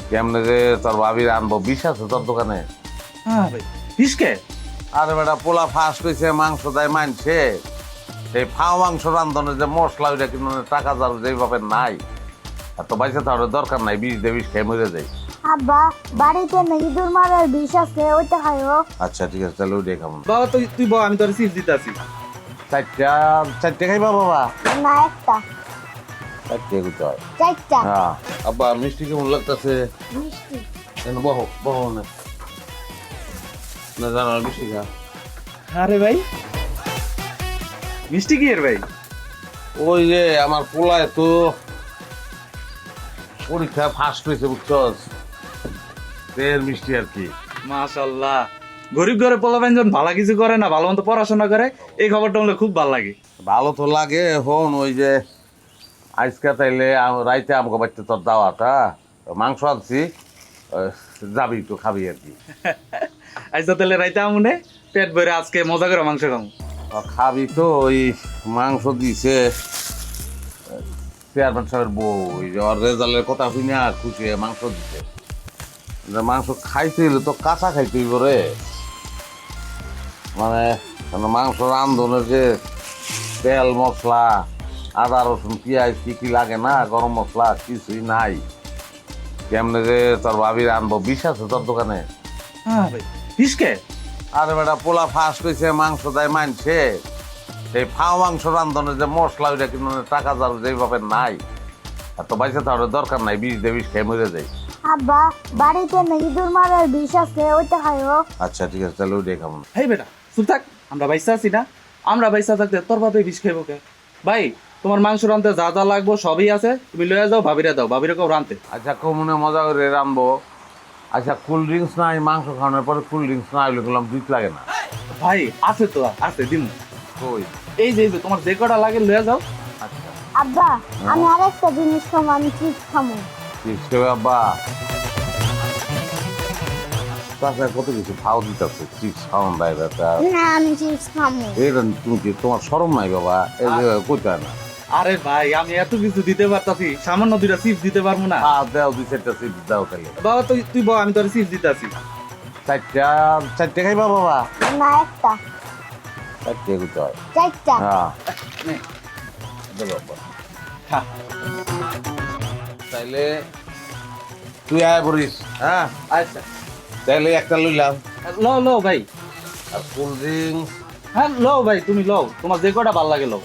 কেমনে যে তোর ভাবির আনবো, বিষ আছে তোর দোকানে? হ্যাঁ ভাই, ফিসকে আরে বেটা, পোলা ফার্স্ট হয়েছে, মাংস দেয় মানছে, সেই ফাও মাংস রান্ধনে যে মশলা ওইটা কিন্তু টাকা যার যেভাবে নাই, আর তো পয়সা তো দরকার নাই, বিষ দিয়ে বিষ খেয়ে মরে যাই। আব্বা বাড়িতে নাকি দূর মারার বিষ আছে ওইটা খাইও। আচ্ছা ঠিক আছে, তাহলে ওইটাই খাবো। বাবা তুই তুই বল, আমি তোর চিপস দিতে আছি। চারটা চারটে খাইবা বাবা? না একটা চারটে গুতে হয়। চারটা হ্যাঁ। আব্বা মিষ্টি কেমন লাগতেছে? মিষ্টি। বহো বহো না, না জানো মিষ্টি খা। আরে ভাই, মিষ্টি কি এর ভাই? ওই যে আমার পোলায় তো পরীক্ষা ফার্স্ট হয়েছে বুঝছস, এর মিষ্টি আর কি। মাশাআল্লাহ, গরিব ঘরে পোলা ব্যঞ্জন ভালো কিছু করে না, ভালো মতো পড়াশোনা করে, এই খবরটা হলে খুব ভালো লাগে। ভালো তো লাগে। হন ওই যে আজকে তাইলে রাইতে আমাকে বাড়িতে তোর দাওয়াটা, মাংস আনছি, যাবি তো খাবি আর কি। আচ্ছা তাহলে রাইতে আমুনে পেট ভরে আজকে মজা করে মাংস খাবো। খাবি তো, ওই মাংস দিছে চেয়ারম্যান সাহেবের বউ, ওই যে ওর রেজাল্টের কথা শুনে আর খুশি হয়ে মাংস দিছে। মাংস খাইতে হইলে তো কাঁচা খাইতে হইব রে, মানে মাংস রান্ধনের যে তেল মশলা আদা রসুন পেঁয়াজ কি কি লাগে না, গরম মশলা কিছুই নাই। কেমনে যে তোর ভাবির আনবো, বিষ আছে তোর দোকানে? হ্যাঁ ভাই, ফিসকে আরে বেটা, পোলা ফার্স্ট হয়েছে, মাংস দেয় মানছে, সেই ফাও মাংস রান্ধনে যে মশলা ওইটা কিন্তু টাকা যার যেভাবে নাই, আর তো পয়সা তো দরকার নাই, বিষ দিয়ে বিষ খেয়ে মরে যাই। আব্বা বাড়িতে নাকি দূর মারার বিষ আছে ওইটা খাইও। আচ্ছা ঠিক আছে, তাহলে ওইটাই খাবো। হেই বেটা চুপ থাক, আমরা বাইসা আছি না? আমরা বাইসা থাকতে তোর বাপে বিষ খাইব কে? ভাই তোমার মাংস রানতে যা যা লাগবো সবই আছে, তুমি লয়ে যাও, ভাবিরে দাও, ভাবিরে কেউ রানতে। আচ্ছা কমনে মজা করে রানবো। আচ্ছা কোল্ড ড্রিঙ্কস নাই, মাংস খাওয়ানোর পরে কোল্ড ড্রিঙ্কস না হলে বললাম দুধ লাগে না। ভাই আছে তো, আছে দিন। ওই এই যে তোমার যে কটা লাগে লয়ে যাও। আচ্ছা আব্বা আমি আরেকটা জিনিস খাবো, আমি চিপস খাবো। চিপস খাবে আব্বা? তাছাড়া কত কিছু খাওয়া দিতেছে, চিপস খাওয়ান বাইরে। না আমি চিপস খাবো। এটা তুমি কি, তোমার শরম নাই বাবা? এই যে কইতে হয় না। আরে ভাই আমি এত কিছু দিতে পারতাছি, সামান্য দুইটা চিপস দিতে পারবো না? দাও দুই চারটা চিপস দাও তাহলে। বাবা তুই তুই বল, আমি তোর চিপস দিতে আছি। চারটা চারটে খাইবা বাবা? না একটা চারটে কইতে হয়। চারটা হ্যাঁ নে, দেবো আব্বা। খা। তাইলে তুই আয় বলিস। হ্যাঁ আচ্ছা তাইলে একটা লইলাম, লো লো ভাই। আর কোল্ড ড্রিঙ্কস। হ্যাঁ লো ভাই, তুমি লো, তোমার যে কটা ভাল লাগে লো।